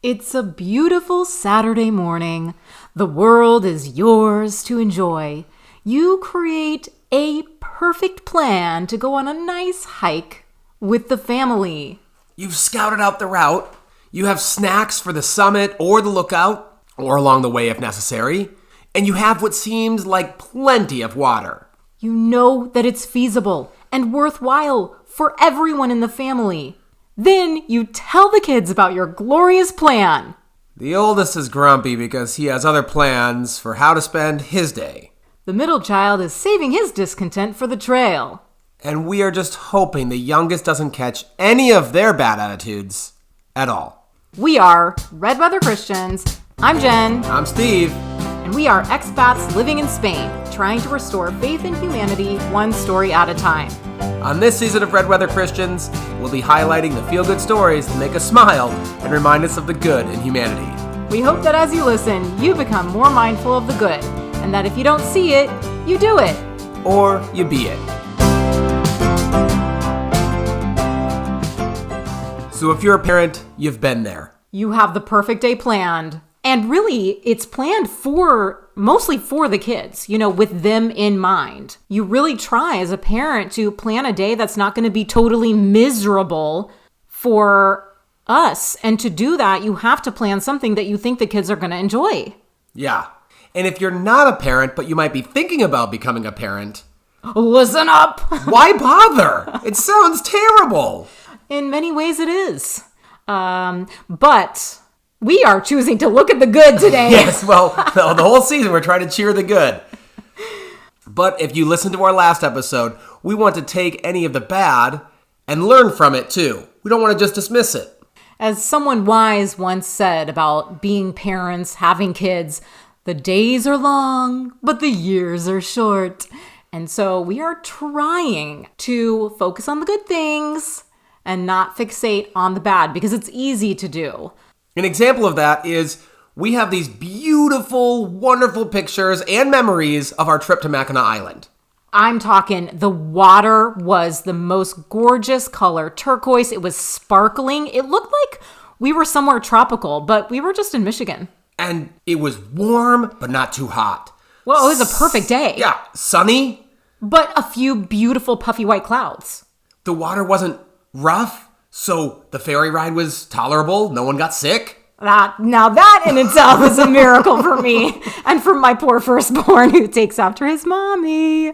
It's a beautiful Saturday morning. The world is yours to enjoy. You create a perfect plan to go on a nice hike with the family. You've scouted out the route. You have snacks for the summit or the lookout, or along the way if necessary. And you have what seems like plenty of water. You know that it's feasible and worthwhile for everyone in the family. Then you tell the kids about your glorious plan. The oldest is grumpy because he has other plans for how to spend his day. The middle child is saving his discontent for the trail. And we are just hoping the youngest doesn't catch any of their bad attitudes at all. We are Red Weather Christians. I'm Jen. I'm Steve. And we are expats living in Spain, trying to restore faith in humanity one story at a time. On this season of Red Weather Christians, we'll be highlighting the feel-good stories that make us smile and remind us of the good in humanity. We hope that as you listen, you become more mindful of the good, and that if you don't see it, you do it. Or you be it. So if you're a parent, you've been there. You have the perfect day planned. And really, it's planned mostly for the kids, with them in mind. You really try as a parent to plan a day that's not going to be totally miserable for us. And to do that, you have to plan something that you think the kids are going to enjoy. Yeah. And if you're not a parent, but you might be thinking about becoming a parent, listen up. Why bother? It sounds terrible. In many ways it is. But we are choosing to look at the good today. Yes, well, the whole season we're trying to cheer the good. But if you listen to our last episode, we want to take any of the bad and learn from it too. We don't want to just dismiss it. As someone wise once said about being parents, having kids, the days are long, but the years are short. And so we are trying to focus on the good things and not fixate on the bad because it's easy to do. An example of that is we have these beautiful, wonderful pictures and memories of our trip to Mackinac Island. I'm talking the water was the most gorgeous color, turquoise. It was sparkling. It looked like we were somewhere tropical, but we were just in Michigan. And it was warm, but not too hot. Well, it was a perfect day. Yeah, sunny. But a few beautiful puffy white clouds. The water wasn't rough, so the ferry ride was tolerable. No one got sick. Now that in itself is a miracle for me and for my poor firstborn who takes after his mommy.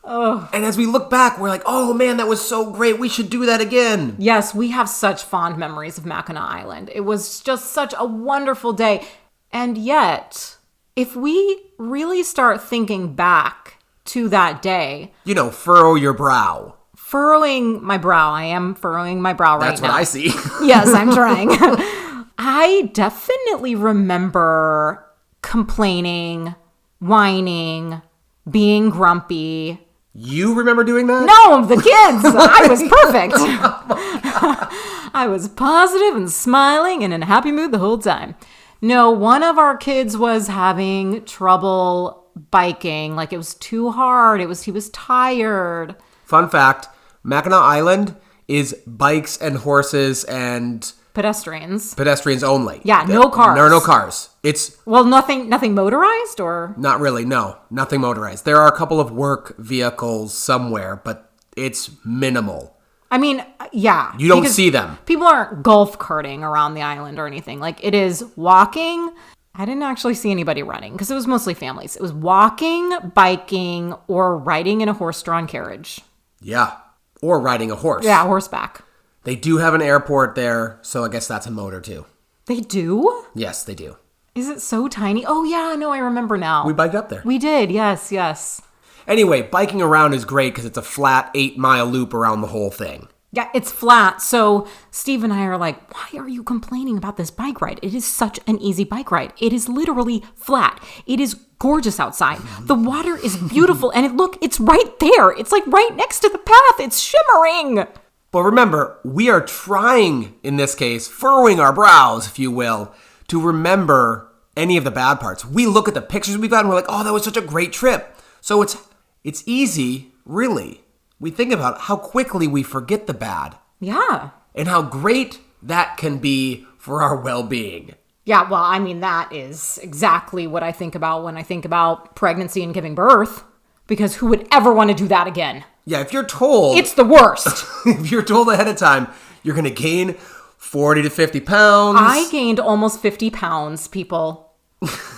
Oh. And as we look back, we're like, oh man, that was so great. We should do that again. Yes, we have such fond memories of Mackinac Island. It was just such a wonderful day. And yet, if we really start thinking back to that day. Furrow your brow. Furrowing my brow. I am furrowing my brow right now. That's what I see. Yes, I'm trying. I definitely remember complaining, whining, being grumpy. You remember doing that? No, the kids. I was perfect. I was positive and smiling and in a happy mood the whole time. No, one of our kids was having trouble biking. Like it was too hard. He was tired. Fun fact, Mackinac Island is bikes and horses and pedestrians only. Yeah, no cars. There are no cars. Nothing motorized or? Not really, no. Nothing motorized. There are a couple of work vehicles somewhere, but it's minimal. I mean, yeah. You don't see them. People aren't golf carting around the island or anything. Like it is walking. I didn't actually see anybody running because it was mostly families. It was walking, biking, or riding in a horse-drawn carriage. Yeah, or riding a horse. Yeah, horseback. They do have an airport there, so I guess that's a motor too. They do? Yes, they do. Is it so tiny? Oh, yeah, no, I remember now. We biked up there. We did, yes. Anyway, biking around is great because it's a flat 8-mile loop around the whole thing. Yeah, it's flat. So Steve and I are like, why are you complaining about this bike ride? It is such an easy bike ride. It is literally flat. It is gorgeous outside. The water is beautiful. And it's right there. It's like right next to the path. It's shimmering. But remember, we are trying, in this case, furrowing our brows, if you will, to remember any of the bad parts. We look at the pictures we've got and we're like, oh, that was such a great trip. So it's easy, really. We think about how quickly we forget the bad. Yeah. And how great that can be for our well-being. Yeah, well, I mean, that is exactly what I think about when I think about pregnancy and giving birth. Because who would ever want to do that again? Yeah, if you're told... It's the worst. If you're told ahead of time, you're going to gain 40 to 50 pounds. I gained almost 50 pounds, people.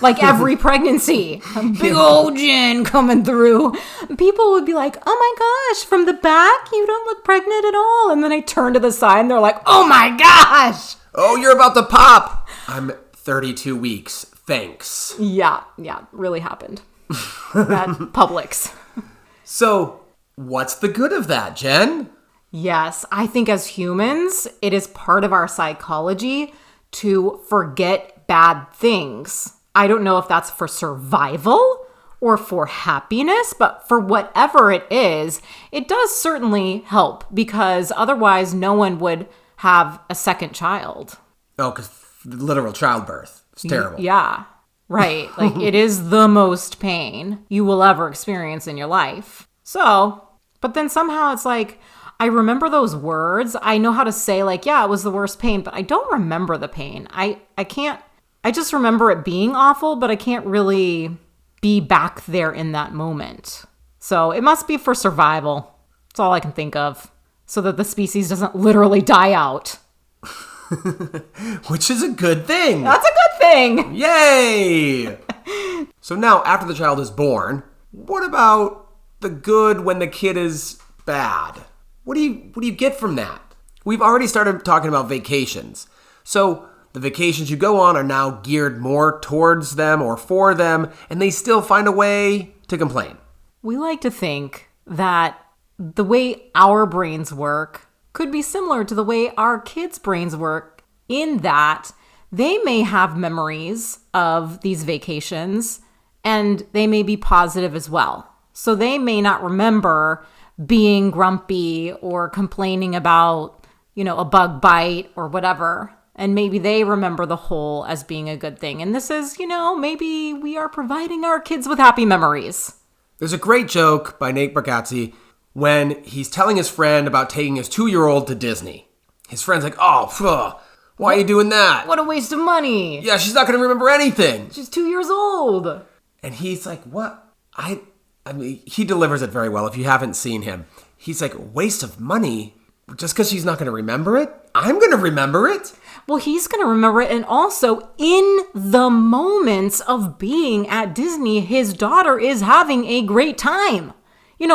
Like every pregnancy. A big old gin coming through. People would be like, oh my gosh, from the back, you don't look pregnant at all. And then I turn to the side and they're like, oh my gosh. Oh, you're about to pop. I'm 32 weeks. Thanks. Yeah, really happened. At Publix. So, what's the good of that, Jen? Yes, I think as humans, it is part of our psychology to forget bad things. I don't know if that's for survival or for happiness, but for whatever it is, it does certainly help because otherwise no one would have a second child. Oh, because literal childbirth. It's terrible. Yeah, right. Like it is the most pain you will ever experience in your life. So, but then somehow it's like, I remember those words. I know how to say like, yeah, it was the worst pain, but I don't remember the pain. I just remember it being awful, but I can't really be back there in that moment. So it must be for survival. That's all I can think of. So that the species doesn't literally die out. Which is a good thing. That's a good thing. Yay! So now, after the child is born, what about the good when the kid is bad? What do you get from that? We've already started talking about vacations. So the vacations you go on are now geared more towards them or for them, and they still find a way to complain. We like to think that the way our brains work could be similar to the way our kids' brains work in that they may have memories of these vacations and they may be positive as well. So they may not remember being grumpy or complaining about, a bug bite or whatever. And maybe they remember the whole as being a good thing. And this is, maybe we are providing our kids with happy memories. There's a great joke by Nate Bargatze when he's telling his friend about taking his 2-year-old to Disney. His friend's like, why are you doing that? What a waste of money. Yeah, she's not going to remember anything. She's 2 years old. And he's like, what? I mean, he delivers it very well if you haven't seen him. He's like, waste of money? Just because she's not going to remember it? I'm going to remember it. Well, he's going to remember it. And also, in the moments of being at Disney, his daughter is having a great time.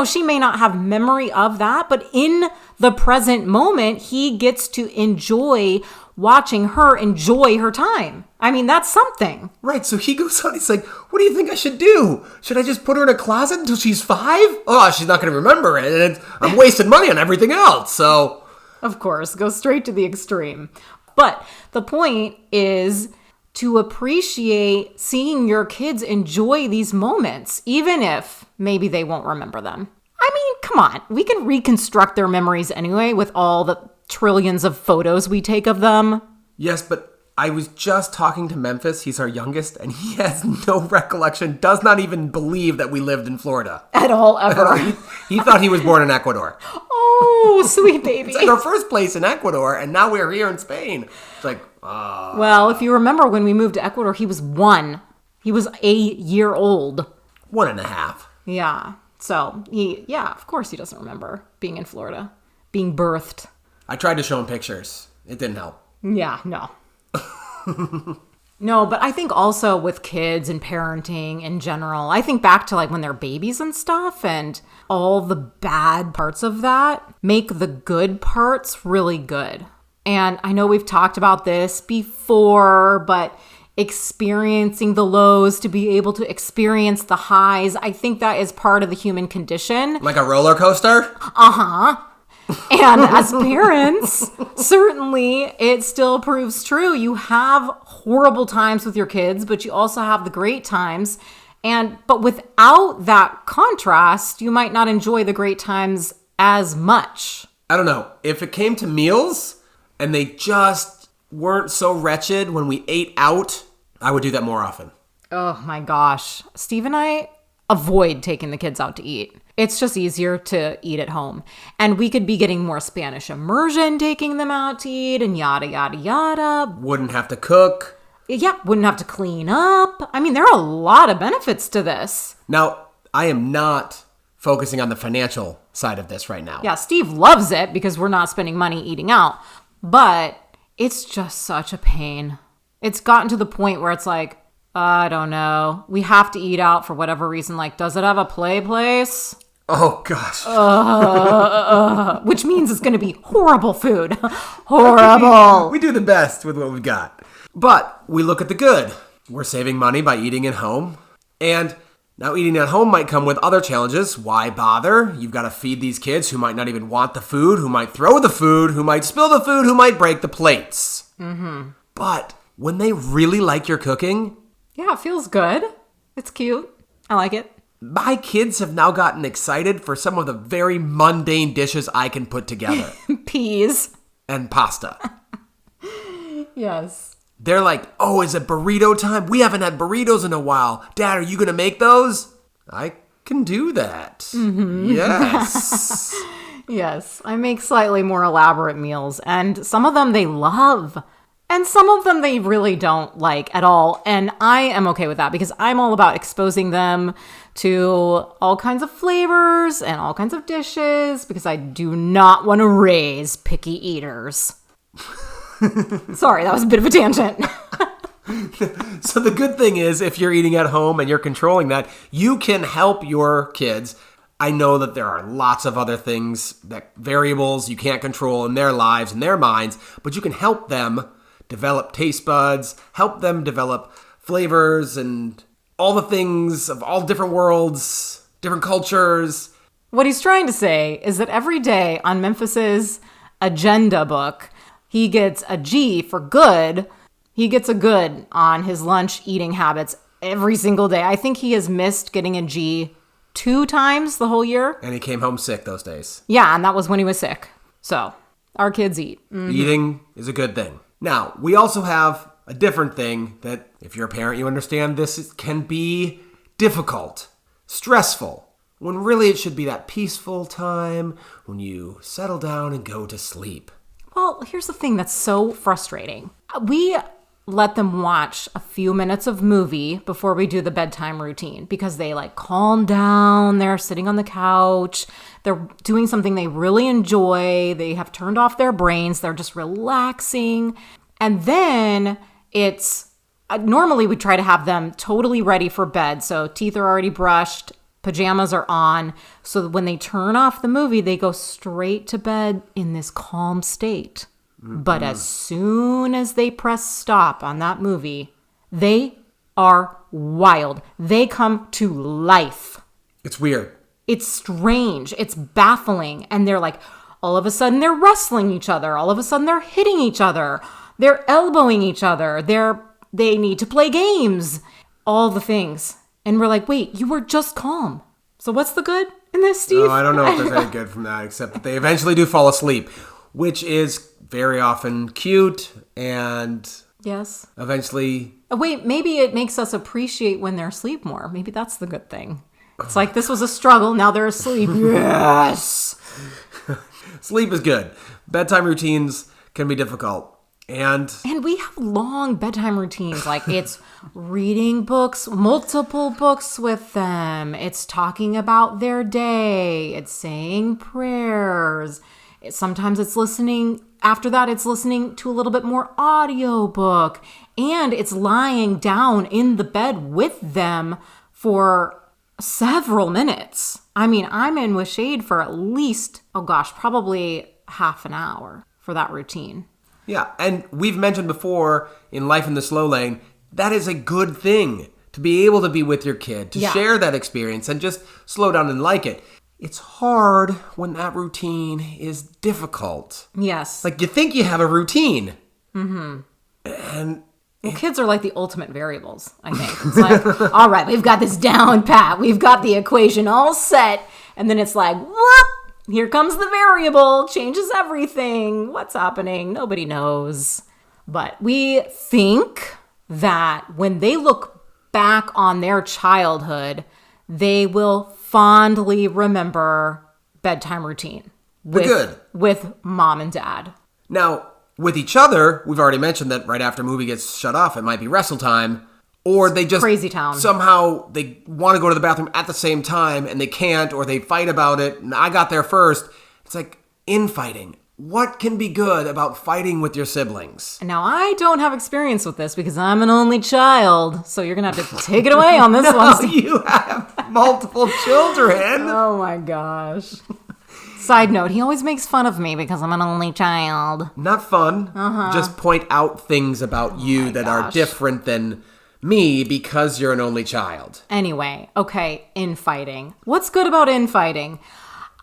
She may not have memory of that, but in the present moment, he gets to enjoy watching her enjoy her time. I mean, that's something. Right, so he goes on, he's like, what do you think I should do? Should I just put her in a closet until she's 5? Oh, she's not going to remember it, and I'm wasting money on everything else, so... Of course, go straight to the extreme. But the point is to appreciate seeing your kids enjoy these moments, even if maybe they won't remember them. I mean, come on. We can reconstruct their memories anyway with all the trillions of photos we take of them. Yes, but I was just talking to Memphis. He's our youngest, and he has no recollection, does not even believe that we lived in Florida. At all, ever. He thought he was born in Ecuador. Oh, sweet baby. It's like our first place in Ecuador, and now we're here in Spain. It's like, Well, if you remember when we moved to Ecuador, he was 1. He was a year old. 1.5. Yeah. So, of course he doesn't remember being in Florida, being birthed. I tried to show him pictures. It didn't help. Yeah, no. No, but I think also with kids and parenting in general, I think back to like when they're babies and stuff, and all the bad parts of that make the good parts really good. And I know we've talked about this before, but experiencing the lows to be able to experience the highs, I think that is part of the human condition. Like a roller coaster? Uh-huh. And as parents, certainly it still proves true. You have horrible times with your kids, but you also have the great times. But without that contrast, you might not enjoy the great times as much. I don't know. If it came to meals and they just weren't so wretched when we ate out, I would do that more often. Oh my gosh. Steve and I avoid taking the kids out to eat. It's just easier to eat at home. And we could be getting more Spanish immersion, taking them out to eat and yada, yada, yada. Wouldn't have to cook. Yeah, wouldn't have to clean up. I mean, there are a lot of benefits to this. Now, I am not focusing on the financial side of this right now. Yeah, Steve loves it because we're not spending money eating out. But it's just such a pain. It's gotten to the point where it's like, I don't know. We have to eat out for whatever reason. Like, does it have a play place? Oh, gosh. Which means it's going to be horrible food. Horrible. We do the best with what we've got. But we look at the good. We're saving money by eating at home. And now eating at home might come with other challenges. Why bother? You've got to feed these kids who might not even want the food, who might throw the food, who might spill the food, who might break the plates. Mm-hmm. But when they really like your cooking... Yeah, it feels good. It's cute. I like it. My kids have now gotten excited for some of the very mundane dishes I can put together. Peas. And pasta. Yes. They're like, oh, is it burrito time? We haven't had burritos in a while. Dad, are you going to make those? I can do that. Mm-hmm. Yes. Yes. I make slightly more elaborate meals, and some of them they love. And some of them they really don't like at all. And I am okay with that because I'm all about exposing them to all kinds of flavors and all kinds of dishes because I do not want to raise picky eaters. Sorry, that was a bit of a tangent. So the good thing is if you're eating at home and you're controlling that, you can help your kids. I know that there are lots of other things, that variables you can't control in their lives and their minds, but you can help them develop taste buds, help them develop flavors and all the things of all different worlds, different cultures. What he's trying to say is that every day on Memphis's agenda book, he gets a G for good. He gets a good on his lunch eating habits every single day. I think he has missed getting a G 2 times the whole year. And he came home sick those days. Yeah, and that was when he was sick. So, our kids eat. Mm-hmm. Eating is a good thing. Now, we also have a different thing that, if you're a parent, you understand this can be difficult, stressful, when really it should be that peaceful time when you settle down and go to sleep. Well, here's the thing that's so frustrating. We let them watch a few minutes of movie before we do the bedtime routine because they like calm down. They're sitting on the couch. They're doing something they really enjoy. They have turned off their brains. They're just relaxing. And then it's normally we try to have them totally ready for bed. So teeth are already brushed. Pajamas are on. So that when they turn off the movie, they go straight to bed in this calm state. Mm-hmm. But as soon as they press stop on that movie, they are wild. They come to life. It's weird. It's strange. It's baffling. And they're like, all of a sudden they're wrestling each other. All of a sudden they're hitting each other. They're elbowing each other. They need to play games. All the things. And we're like, wait, you were just calm. So what's the good in this, Steve? No, I don't know if there's any good from that, except that they eventually do fall asleep, which is very often cute and yes, eventually... Oh, wait, maybe it makes us appreciate when they're asleep more. Maybe that's the good thing. It's like, this was a struggle, now they're asleep. Yes! Sleep is good. Bedtime routines can be difficult. And we have long bedtime routines. Like, it's reading books, multiple books with them. It's talking about their day. It's saying prayers. Sometimes it's listening. After that, it's listening to a little bit more audiobook. And it's lying down in the bed with them for several minutes. I mean, I'm in with Shade for at least, probably half an hour for that routine. Yeah, and we've mentioned before in Life in the Slow Lane, that is a good thing to be able to be with your kid, to share that experience and just slow down and like it. It's hard when that routine is difficult. Yes. Like, you think you have a routine. Mm-hmm. And... Well, kids are like the ultimate variables, I think. It's like, all right, we've got this down pat. We've got the equation all set. And then it's like, whoop, here comes the variable, changes everything. What's happening? Nobody knows. But we think that when they look back on their childhood, they will fondly remember bedtime routine with mom and dad. Now, with each other, we've already mentioned that right after movie gets shut off, it might be wrestle time. Or they just crazy town. Somehow they want to go to the bathroom at the same time and they can't, or they fight about it. And I got there first. It's like infighting. What can be good about fighting with your siblings? Now, I don't have experience with this because I'm an only child. So you're going to have to take it away on this one. You have multiple children. Oh my gosh. Side note, he always makes fun of me because I'm an only child. Not fun. Just point out things about you that are different than me because you're an only child. Anyway, okay, infighting. What's good about infighting?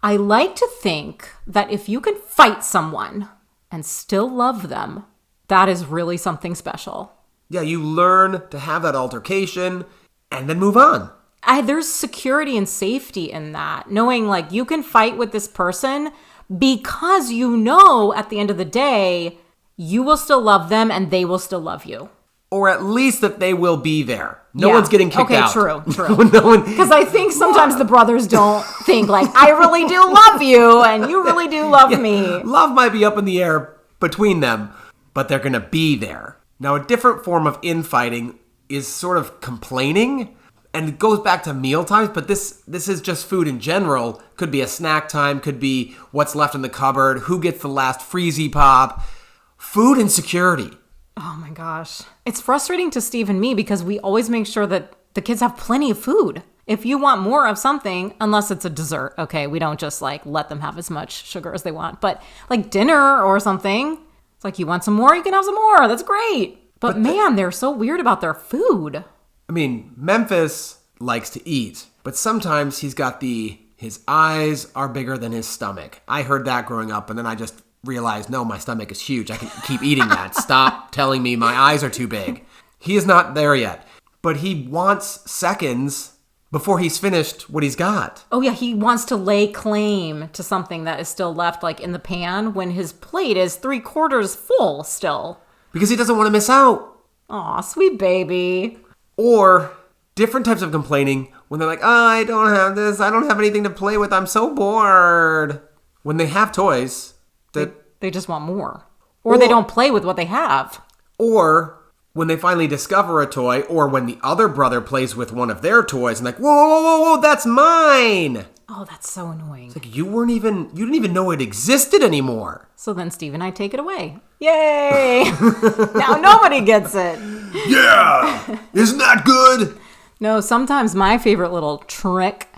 I like to think that if you can fight someone and still love them, that is really something special. Yeah, you learn to have that altercation and then move on. There's security and safety in that, knowing like you can fight with this person because you know at the end of the day, you will still love them and they will still love you. Or at least that they will be there. No one's getting kicked out. Okay, true. Because I think sometimes the brothers don't think like, I really do love you and you really do love me. Love might be up in the air between them, but they're going to be there. Now, a different form of infighting is sort of complaining. And it goes back to meal times, but this is just food in general. Could be a snack time, could be what's left in the cupboard, who gets the last Freezy Pop. Food insecurity. Oh my gosh. It's frustrating to Steve and me because we always make sure that the kids have plenty of food. If you want more of something, unless it's a dessert, okay, we don't just like let them have as much sugar as they want. But like dinner or something, it's like you want some more, you can have some more. That's great. But man, they're so weird about their food. I mean, Memphis likes to eat, but sometimes he's got his eyes are bigger than his stomach. I heard that growing up, and then I just realized, no, my stomach is huge. I can keep eating that. Stop telling me my eyes are too big. He is not there yet, but he wants seconds before he's finished what he's got. Oh yeah, he wants to lay claim to something that is still left like in the pan when his plate is 3/4 full still. Because he doesn't want to miss out. Aw, sweet baby. Or different types of complaining when they're like, I don't have this. I don't have anything to play with. I'm so bored. When they have toys. They just want more. Or they don't play with what they have. Or when they finally discover a toy, or when the other brother plays with one of their toys and like, whoa, that's mine. Oh, that's so annoying. It's like you didn't even know it existed anymore. So then Steve and I take it away. Yay! Now nobody gets it. Yeah! Isn't that good? No, sometimes my favorite little trick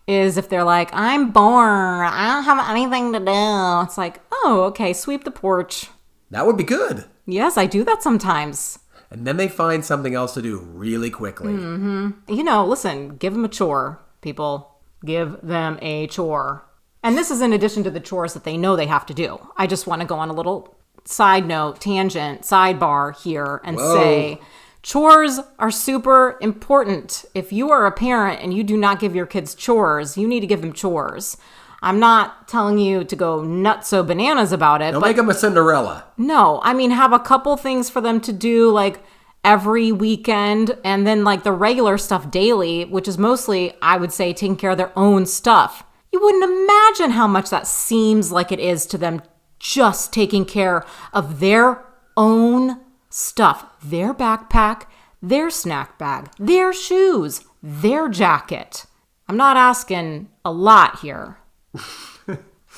is if they're like, I'm bored, I don't have anything to do. It's like, oh, okay, sweep the porch. That would be good. Yes, I do that sometimes. And then they find something else to do really quickly. Mm-hmm. Listen, give them a chore, people. Give them a chore. And this is in addition to the chores that they know they have to do. I just want to go on a little side note, tangent, sidebar here and say, chores are super important. If you are a parent and you do not give your kids chores, you need to give them chores. I'm not telling you to go nutso bananas about it. Don't make them a Cinderella. No, I mean, have a couple things for them to do like every weekend and then like the regular stuff daily, which is mostly, I would say, taking care of their own stuff. You wouldn't imagine how much that seems like it is to them just taking care of their own stuff, their backpack, their snack bag, their shoes, their jacket. I'm not asking a lot here,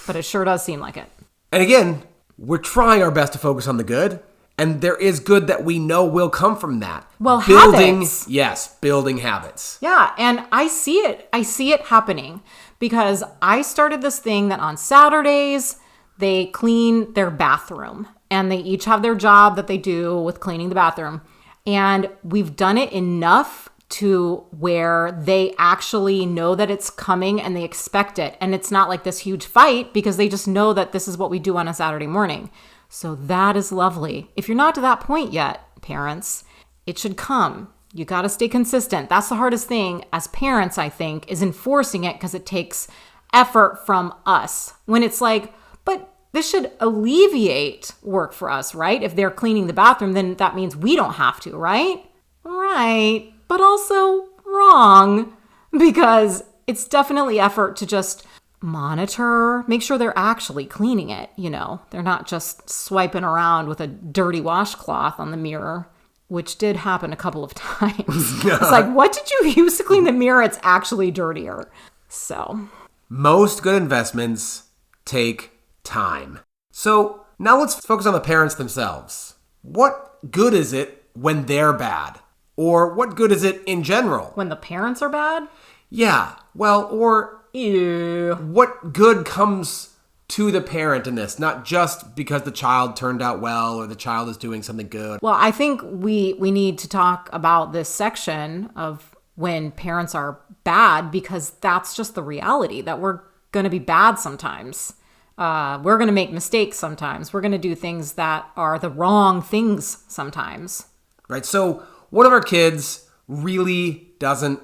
but it sure does seem like it. And again, we're trying our best to focus on the good, and there is good that we know will come from that. Well, building habits. Yes, building habits. Yeah, and I see it happening because I started this thing that on Saturdays, they clean their bathroom. And they each have their job that they do with cleaning the bathroom. And we've done it enough to where they actually know that it's coming and they expect it. And it's not like this huge fight because they just know that this is what we do on a Saturday morning. So that is lovely. If you're not to that point yet, parents, it should come. You got to stay consistent. That's the hardest thing as parents, I think, is enforcing it because it takes effort from us. When it's like, but this should alleviate work for us, right? If they're cleaning the bathroom, then that means we don't have to, right? Right, but also wrong. because it's definitely effort to just monitor, make sure they're actually cleaning it, They're not just swiping around with a dirty washcloth on the mirror, which did happen a couple of times. It's like, what did you use to clean the mirror? It's actually dirtier. So most good investments take time. So now let's focus on the parents themselves. What good is it when they're bad? Or what good is it in general? When the parents are bad? Yeah, well, or Ew. what good comes to the parent in this? Not just because the child turned out well or the child is doing something good. Well, I think we need to talk about this section of when parents are bad, because that's just the reality, that we're going to be bad sometimes. We're going to make mistakes sometimes. We're going to do things that are the wrong things sometimes. Right, so one of our kids really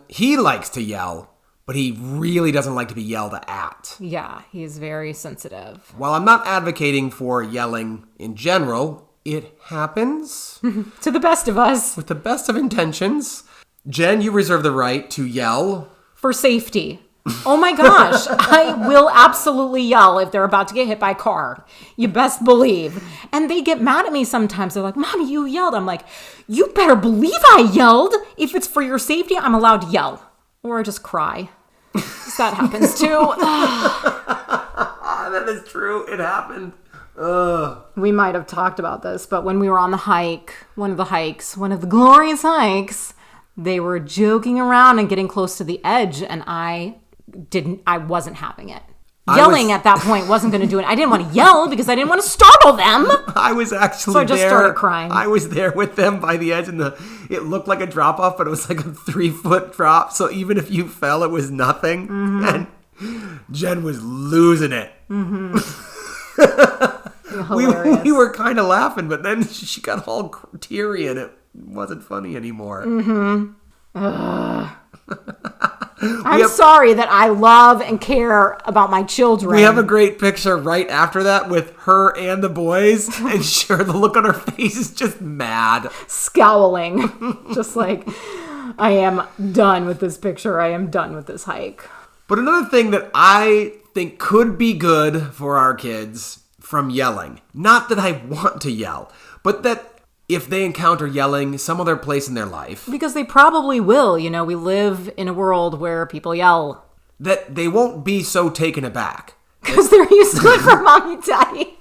he likes to yell, but he really doesn't like to be yelled at. Yeah, he's very sensitive. While I'm not advocating for yelling in general, it happens. To the best of us. With the best of intentions. Jen, you reserve the right to yell. For safety. Oh my gosh, I will absolutely yell if they're about to get hit by a car. You best believe. And they get mad at me sometimes. They're like, Mommy, you yelled. I'm like, you better believe I yelled. If it's for your safety, I'm allowed to yell. Or I just cry. That happens too. That is true. It happened. We might have talked about this, but when we were on the hike, one of the glorious hikes, they were joking around and getting close to the edge, and I wasn't having it. Yelling at that point wasn't going to do it. I didn't want to yell because I didn't want to startle them. I was actually So I just started crying. I was there with them by the edge, and it looked like a drop off, but it was like a 3-foot drop. So even if you fell, it was nothing. Mm-hmm. And Jen was losing it. Mm-hmm. we were kind of laughing, but then she got all teary, and it wasn't funny anymore. Mm-hmm. I'm sorry that I love and care about my children. We have a great picture right after that with her and the boys, and sure, the look on her face is just mad. Scowling. Just like, I am done with this picture. I am done with this hike. But another thing that I think could be good for our kids from yelling, not that I want to yell, but that if they encounter yelling some other place in their life. Because they probably will. We live in a world where people yell. That they won't be so taken aback. Because they're used to it from mommy and daddy.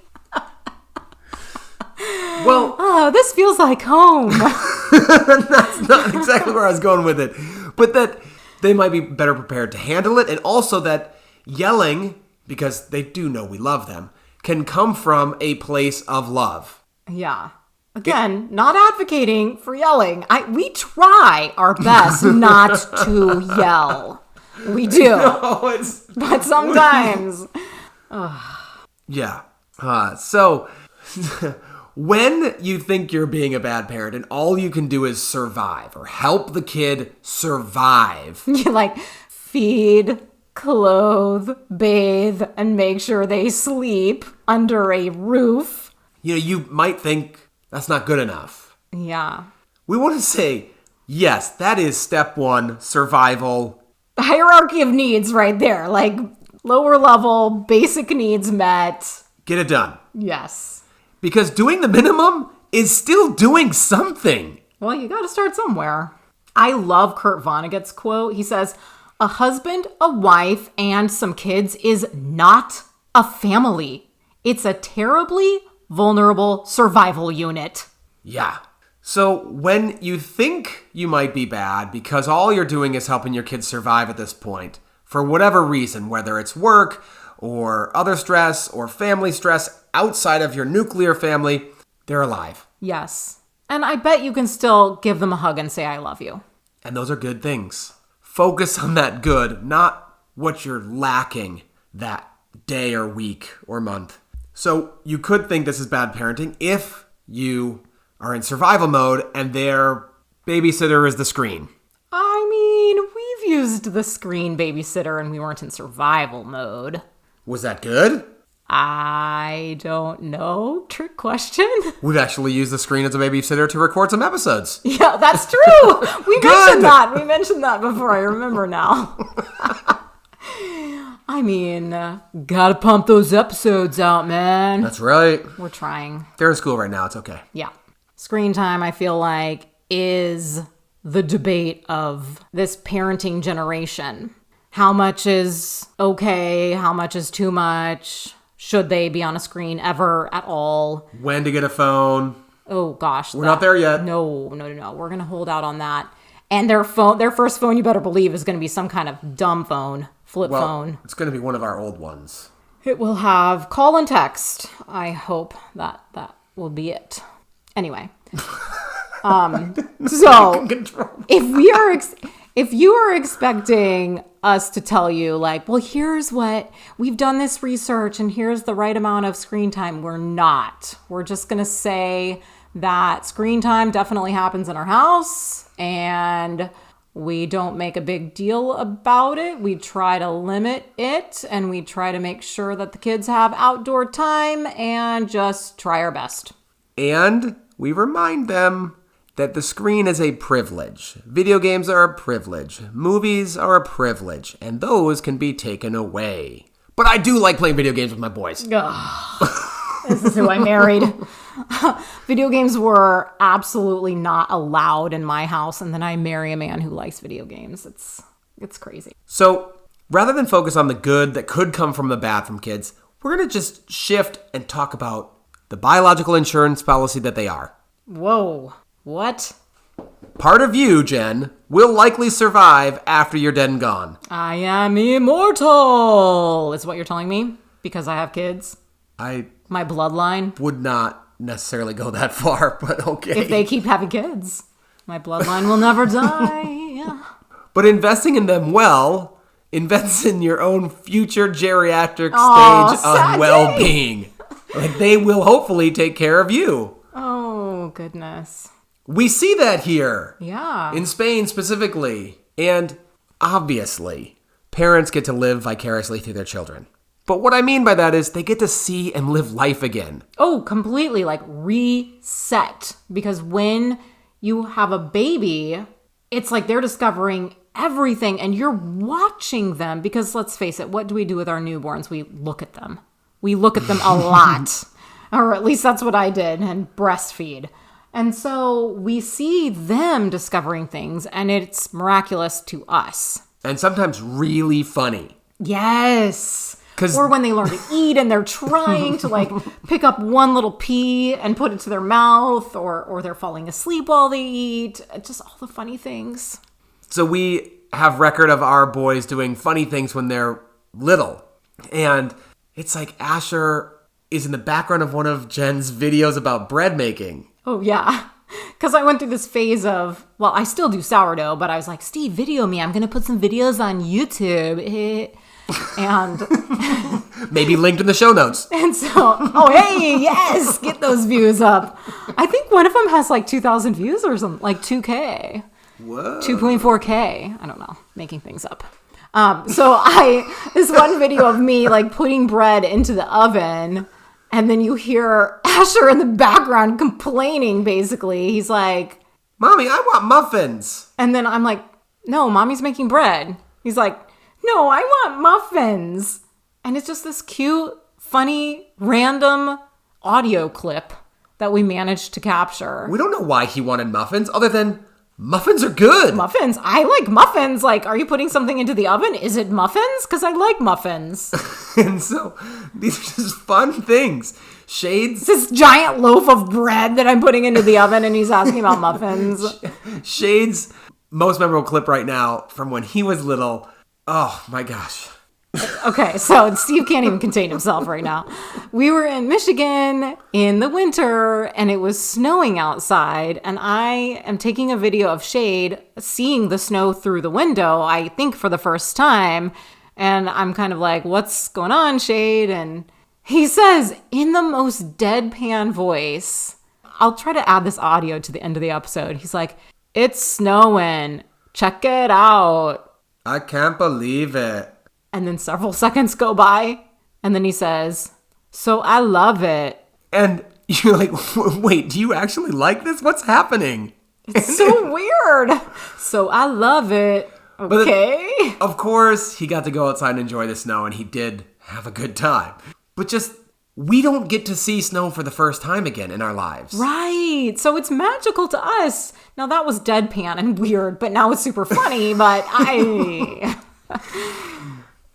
Well, oh, this feels like home. That's not exactly where I was going with it. But that they might be better prepared to handle it. And also that yelling, because they do know we love them, can come from a place of love. Yeah. Again, not advocating for yelling. We try our best not to yell. We do. No, but sometimes. Yeah. So when you think you're being a bad parent and all you can do is survive or help the kid survive. You feed, clothe, bathe, and make sure they sleep under a roof. You might think that's not good enough. Yeah. We want to say, yes, that is step 1, survival. The hierarchy of needs right there. Lower level, basic needs met. Get it done. Yes. Because doing the minimum is still doing something. Well, you got to start somewhere. I love Kurt Vonnegut's quote. He says, a husband, a wife, and some kids is not a family. It's a terribly vulnerable survival unit. Yeah. So when you think you might be bad because all you're doing is helping your kids survive at this point, for whatever reason, whether it's work or other stress or family stress outside of your nuclear family, they're alive. Yes. And I bet you can still give them a hug and say, I love you. And those are good things. Focus on that good, not what you're lacking that day or week or month. So you could think this is bad parenting if you are in survival mode and their babysitter is the screen. I mean, we've used the screen babysitter and we weren't in survival mode. Was that good? I don't know. Trick question. We've actually used the screen as a babysitter to record some episodes. Yeah, that's true. We mentioned that. We mentioned that before. I remember now. I mean, gotta pump those episodes out, man. That's right. We're trying. They're in school right now. It's okay. Yeah. Screen time, I feel like, is the debate of this parenting generation. How much is okay? How much is too much? Should they be on a screen ever at all? When to get a phone. Oh, gosh. We're not there yet. No. We're going to hold out on that. And their first phone, you better believe, is going to be some kind of dumb phone, flip phone. It's going to be one of our old ones. It will have call and text. I hope that will be it. Anyway. So if you are expecting us to tell you like, well, here's what we've done this research and here's the right amount of screen time, we're not. We're just going to say that screen time definitely happens in our house and we don't make a big deal about it. We try to limit it and we try to make sure that the kids have outdoor time and just try our best. And we remind them that the screen is a privilege. Video games are a privilege. Movies are a privilege. And those can be taken away. But I do like playing video games with my boys. This is who I married. Video games were absolutely not allowed in my house. And then I marry a man who likes video games. It's crazy. So rather than focus on the good that could come from the bad from kids, we're going to just shift and talk about the biological insurance policy that they are. Whoa. What? Part of you, Jen, will likely survive after you're dead and gone. I am immortal, is what you're telling me? Because I have kids? My bloodline? Would not necessarily go that far, but okay. If they keep having kids, my bloodline will never die. Yeah. But investing in them well invests in your own future geriatric stage of well-being. Like they will hopefully take care of you. Oh, goodness. We see that here. Yeah. In Spain specifically. And obviously, parents get to live vicariously through their children. But what I mean by that is they get to see and live life again. Oh, completely. Like reset. Because when you have a baby, it's like they're discovering everything and you're watching them. Because let's face it, what do we do with our newborns? We look at them. We look at them a lot. Or at least that's what I did, and breastfeed. And so we see them discovering things, and it's miraculous to us. And sometimes really funny. Yes. Or when they learn to eat, and they're trying to, like, pick up one little pea and put it to their mouth, or they're falling asleep while they eat. Just all the funny things. So we have record of our boys doing funny things when they're little. And it's like Asher is in the background of one of Jen's videos about bread making. Oh, yeah. Because I went through this phase of, well, I still do sourdough, but I was like, Steve, video me. I'm going to put some videos on YouTube. And maybe linked in the show notes. And so, hey, yes, get those views up. I think one of them has like 2,000 views or something, like 2K. Whoa. 2.4K. I don't know, making things up. This one video of me like putting bread into the oven, and then you hear Asher in the background complaining, basically. He's like, Mommy, I want muffins. And then I'm like, no, Mommy's making bread. He's like, no, I want muffins. And it's just this cute, funny, random audio clip that we managed to capture. We don't know why he wanted muffins, other than muffins are good. Muffins? I like muffins. Like, are you putting something into the oven? Is it muffins? Because I like muffins. And so, these are just fun things. Shades. This giant loaf of bread that I'm putting into the oven, and he's asking about muffins. Shades' most memorable clip right now from when he was little. Oh, my gosh. Okay, so Steve can't even contain himself right now. We were in Michigan in the winter, and it was snowing outside, and I am taking a video of Shade seeing the snow through the window, I think for the first time, and I'm kind of like, what's going on, Shade? And he says, in the most deadpan voice, I'll try to add this audio to the end of the episode, he's like, it's snowing, check it out. I can't believe it. And then several seconds go by, and then he says, So I love it. And you're like, wait, do you actually like this? What's happening? It's so weird. So I love it. Okay. Of course, he got to go outside and enjoy the snow, and he did have a good time. But just, we don't get to see snow for the first time again in our lives. Right. So it's magical to us. Now that was deadpan and weird, but now it's super funny, but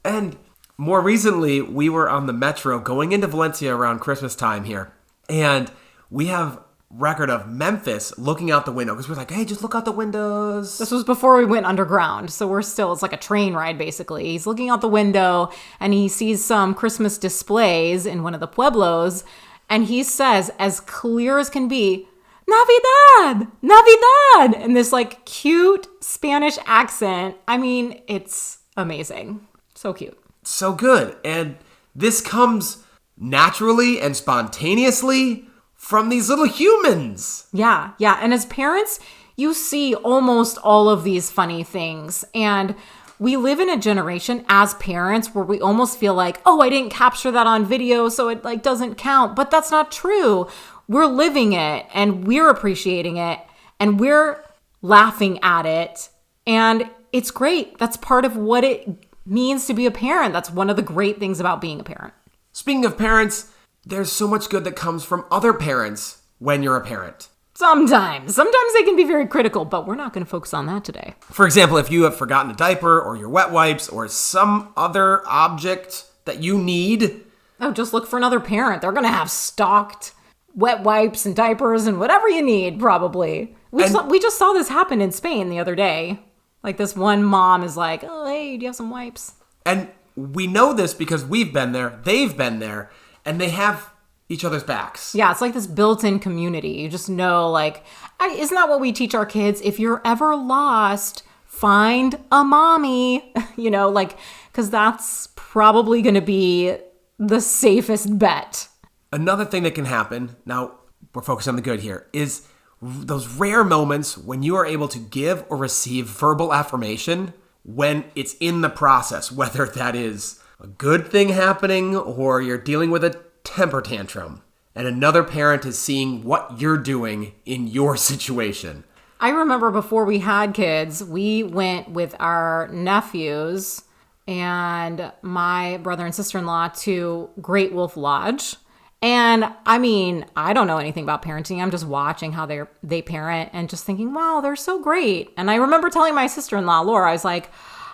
And more recently, we were on the metro going into Valencia around Christmas time here. And we have record of Memphis looking out the window because we're like, hey, just look out the windows. This was before we went underground. So it's like a train ride, basically. He's looking out the window and he sees some Christmas displays in one of the pueblos. And he says, as clear as can be, Navidad, Navidad, in this like cute Spanish accent. I mean, it's amazing. So cute. So good. And this comes naturally and spontaneously from these little humans. Yeah. And as parents, you see almost all of these funny things. And we live in a generation as parents where we almost feel like, oh, I didn't capture that on video, so it like doesn't count. But that's not true. We're living it and we're appreciating it and we're laughing at it. And it's great. That's part of what it means to be a parent. That's one of the great things about being a parent. Speaking of parents, there's so much good that comes from other parents when you're a parent. Sometimes they can be very critical, but we're not going to focus on that today. For example, if you have forgotten a diaper or your wet wipes or some other object that you need. Oh, just look for another parent. They're going to have stocked wet wipes and diapers and whatever you need, probably. We just saw this happen in Spain the other day. Like this one mom is like, oh, hey, do you have some wipes? And we know this because we've been there, they've been there, and they have each other's backs. Yeah, it's like this built-in community. You just know, like, isn't that what we teach our kids? If you're ever lost, find a mommy, because that's probably going to be the safest bet. Another thing that can happen, now we're focused on the good here, is those rare moments when you are able to give or receive verbal affirmation when it's in the process, whether that is a good thing happening or you're dealing with a temper tantrum and another parent is seeing what you're doing in your situation. I remember before we had kids, we went with our nephews and my brother and sister-in-law to Great Wolf Lodge. And I mean, I don't know anything about parenting. I'm just watching how they parent and just thinking, wow, they're so great. And I remember telling my sister-in-law, Laura, I was like,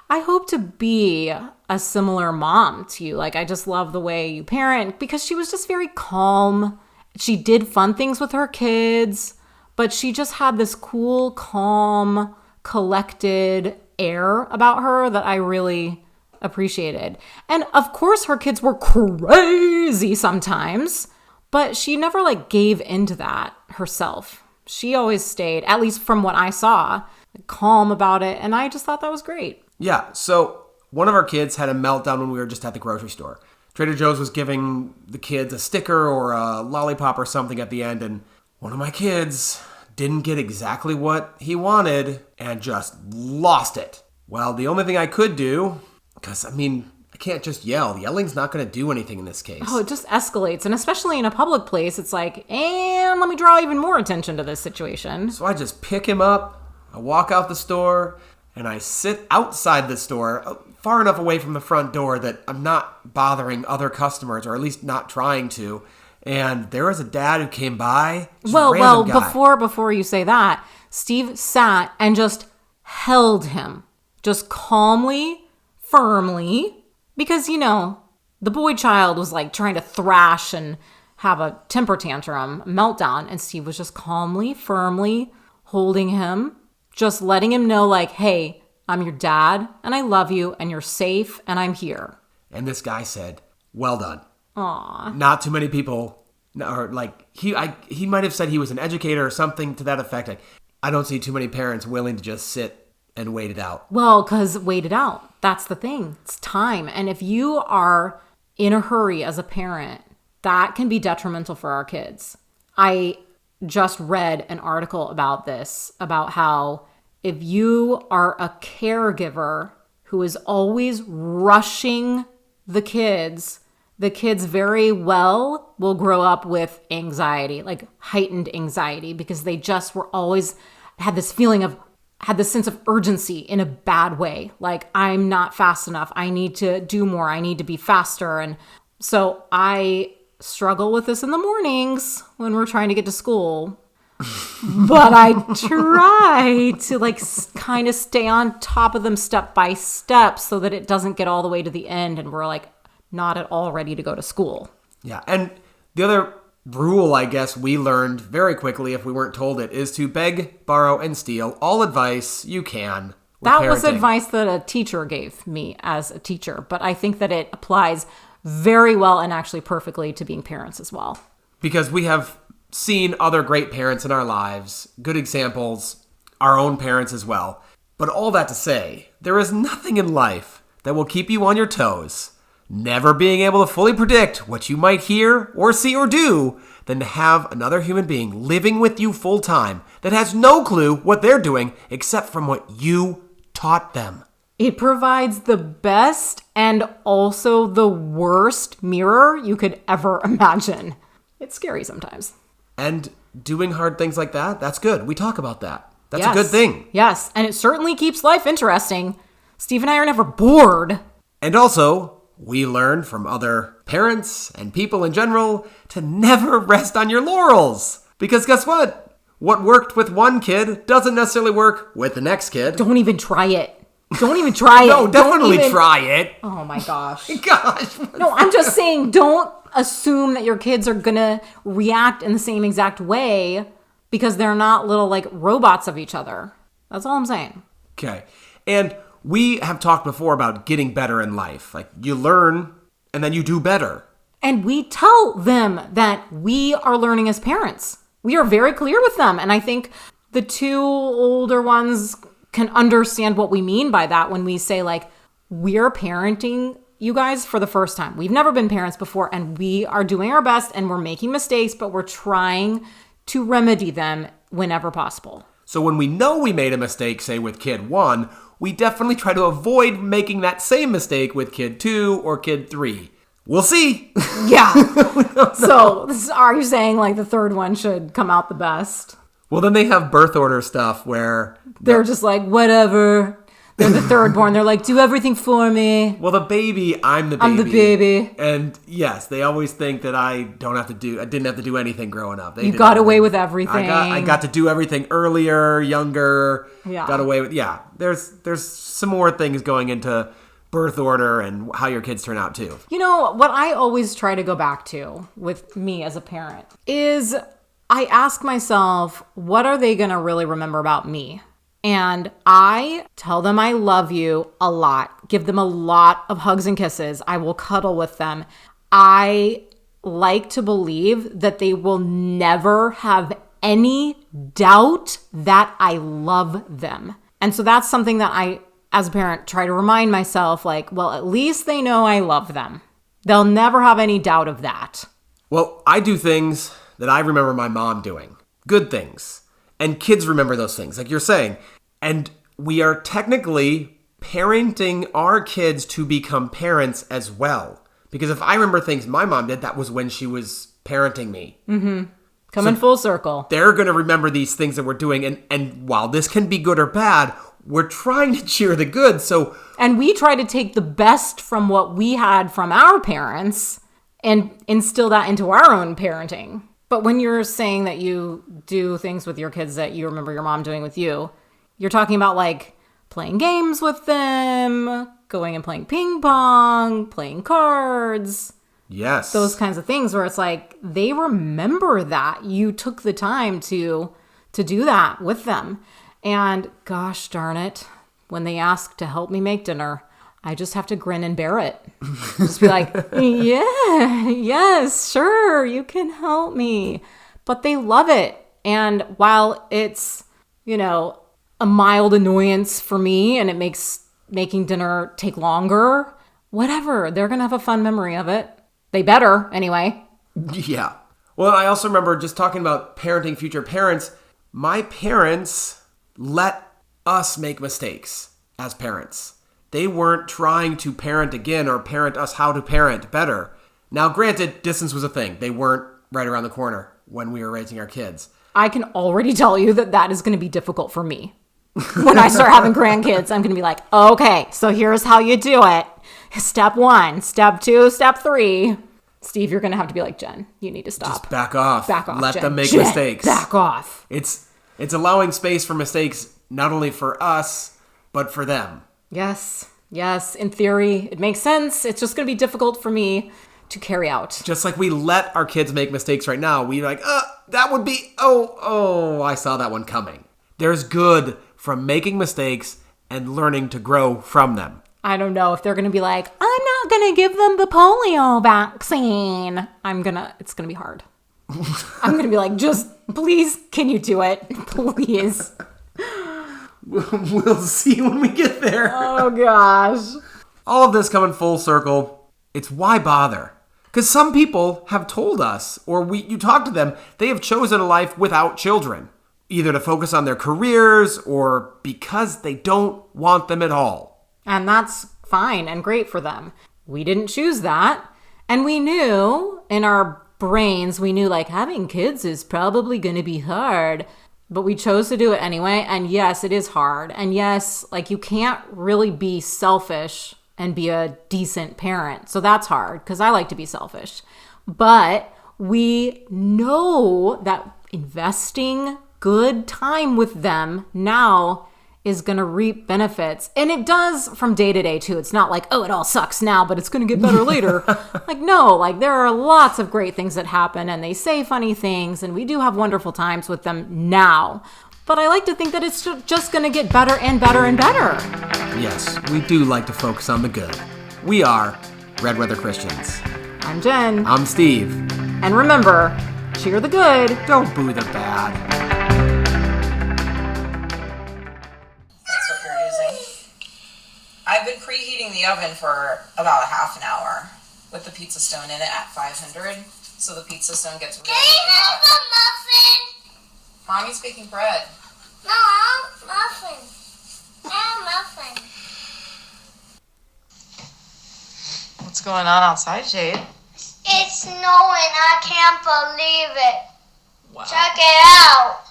I hope to be a similar mom to you. Like, I just love the way you parent, because she was just very calm. She did fun things with her kids, but she just had this cool, calm, collected air about her that I really appreciated. And of course her kids were crazy sometimes, but she never like gave into that herself. She always stayed, at least from what I saw, calm about it. And I just thought that was great. Yeah. So one of our kids had a meltdown when we were just at the grocery store. Trader Joe's was giving the kids a sticker or a lollipop or something at the end. And one of my kids didn't get exactly what he wanted and just lost it. Well, the only thing I could do, because, I mean, I can't just yell. Yelling's not going to do anything in this case. Oh, it just escalates. And especially in a public place, it's like, and let me draw even more attention to this situation. So I just pick him up, I walk out the store, and I sit outside the store, far enough away from the front door that I'm not bothering other customers, or at least not trying to. And there was a dad who came by. Well, before you say that, Steve sat and just held him, just calmly, firmly, because, the boy child was like trying to thrash and have a temper tantrum, meltdown, and Steve was just calmly, firmly holding him, just letting him know like, hey, I'm your dad and I love you and you're safe and I'm here. And this guy said, well done. Aw. Not too many people, or like, he might have said he was an educator or something to that effect. Like, I don't see too many parents willing to just sit and wait it out. Well, because wait it out. That's the thing. It's time. And if you are in a hurry as a parent, that can be detrimental for our kids. I just read an article about this, about how if you are a caregiver who is always rushing the kids, the kids very well will grow up with anxiety, like heightened anxiety, because they just were always had this sense of urgency in a bad way. Like, I'm not fast enough. I need to do more. I need to be faster. And so I struggle with this in the mornings when we're trying to get to school. But I try to kind of stay on top of them step by step so that it doesn't get all the way to the end and we're like not at all ready to go to school. Yeah. And the other rule, I guess, we learned very quickly, if we weren't told it, is to beg, borrow, and steal all advice you can. That was advice that a teacher gave me as a teacher, but I think that it applies very well and actually perfectly to being parents as well. Because we have seen other great parents in our lives, good examples, our own parents as well. But all that to say, there is nothing in life that will keep you on your toes, never being able to fully predict what you might hear or see or do, than to have another human being living with you full time that has no clue what they're doing except from what you taught them. It provides the best and also the worst mirror you could ever imagine. It's scary sometimes. And doing hard things like that, that's good. We talk about that. That's Yes. a good thing. Yes, and it certainly keeps life interesting. Steve and I are never bored. And also, we learn from other parents and people in general to never rest on your laurels. Because guess what? What worked with one kid doesn't necessarily work with the next kid. Don't even try it. Don't even try it. No, definitely Don't even... try it. Oh my gosh. Gosh. No, I'm just saying, don't assume that your kids are gonna react in the same exact way because they're not little robots of each other. That's all I'm saying. Okay. And we have talked before about getting better in life. Like, you learn and then you do better. And we tell them that we are learning as parents. We are very clear with them. And I think the two older ones can understand what we mean by that when we say, we're parenting you guys for the first time. We've never been parents before, and we are doing our best, and we're making mistakes, but we're trying to remedy them whenever possible. So when we know we made a mistake, say with kid 1, we definitely try to avoid making that same mistake with kid 2 or kid 3. We'll see. Yeah. So are you saying the third one should come out the best? Well, then they have birth order stuff where they're just whatever. They're the third born. They're do everything for me. Well, the baby, I'm the baby. I'm the baby. And yes, they always think that I didn't have to do anything growing up. You got away with everything. I got to do everything earlier, younger. Yeah. Got away with, yeah. There's some more things going into birth order and how your kids turn out too. You know, what I always try to go back to with me as a parent is I ask myself, what are they going to really remember about me? And I tell them I love you a lot, give them a lot of hugs and kisses. I will cuddle with them. I like to believe that they will never have any doubt that I love them. And so that's something that I, as a parent, try to remind myself, well, at least they know I love them. They'll never have any doubt of that. Well, I do things that I remember my mom doing. Good things. And kids remember those things, like you're saying. And we are technically parenting our kids to become parents as well. Because if I remember things my mom did, that was when she was parenting me. Mm-hmm. Coming full circle. They're going to remember these things that we're doing. And while this can be good or bad, we're trying to cheer the good. And we try to take the best from what we had from our parents and instill that into our own parenting. But when you're saying that you do things with your kids that you remember your mom doing with you, you're talking about playing games with them, going and playing ping pong, playing cards. Yes. Those kinds of things where it's they remember that you took the time to do that with them. And gosh darn it, when they ask to help me make dinner, I just have to grin and bear it. Just be yeah, yes, sure, you can help me. But they love it. And while it's, a mild annoyance for me and it makes making dinner take longer, whatever, they're going to have a fun memory of it. They better, anyway. Yeah. Well, I also remember just talking about parenting future parents. My parents let us make mistakes as parents. They weren't trying to parent again or parent us how to parent better. Now, granted, distance was a thing. They weren't right around the corner when we were raising our kids. I can already tell you that is going to be difficult for me. When I start having grandkids, I'm going to be like, okay, so here's how you do it. Step 1, step 2, step 3. Steve, you're going to have to be like, Jen, you need to stop. Just back off. Back off, Let Jen. them make Jen, mistakes. Back off. It's allowing space for mistakes, not only for us, but for them. Yes. In theory, it makes sense. It's just going to be difficult for me to carry out. Just like we let our kids make mistakes right now. We're like, that would be, I saw that one coming. There's good from making mistakes and learning to grow from them. I don't know if they're going to be like, I'm not going to give them the polio vaccine. It's going to be hard. I'm going to be like, just please, can you do it? Please. We'll see when we get there. Oh, gosh. All of this coming full circle. It's why bother? Because some people have told us, or you talk to them, they have chosen a life without children. Either to focus on their careers or because they don't want them at all. And that's fine and great for them. We didn't choose that. And we knew in our brains, like having kids is probably going to be hard. But we chose to do it anyway. And yes, it is hard. And yes, like you can't really be selfish and be a decent parent. So that's hard because I like to be selfish. But we know that investing good time with them now is going to reap benefits. And it does from day to day too. It's not like, it all sucks now, but it's going to get better later. No, there are lots of great things that happen and they say funny things and we do have wonderful times with them now. But I like to think that it's just going to get better and better and better. Yes, we do like to focus on the good. We are Red Weather Christians. I'm Jen. I'm Steve. And remember, cheer the good. Don't boo the bad. I've been preheating the oven for about a half an hour with the pizza stone in it at 500, so the pizza stone gets really, really hot. Can I have a muffin? Mommy's baking bread. No, I want muffin. I want muffin. What's going on outside, Jade? It's snowing. I can't believe it. Wow. Check it out.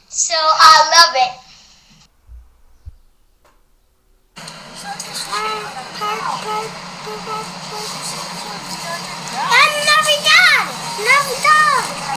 So I love it. I'm never done. Never done.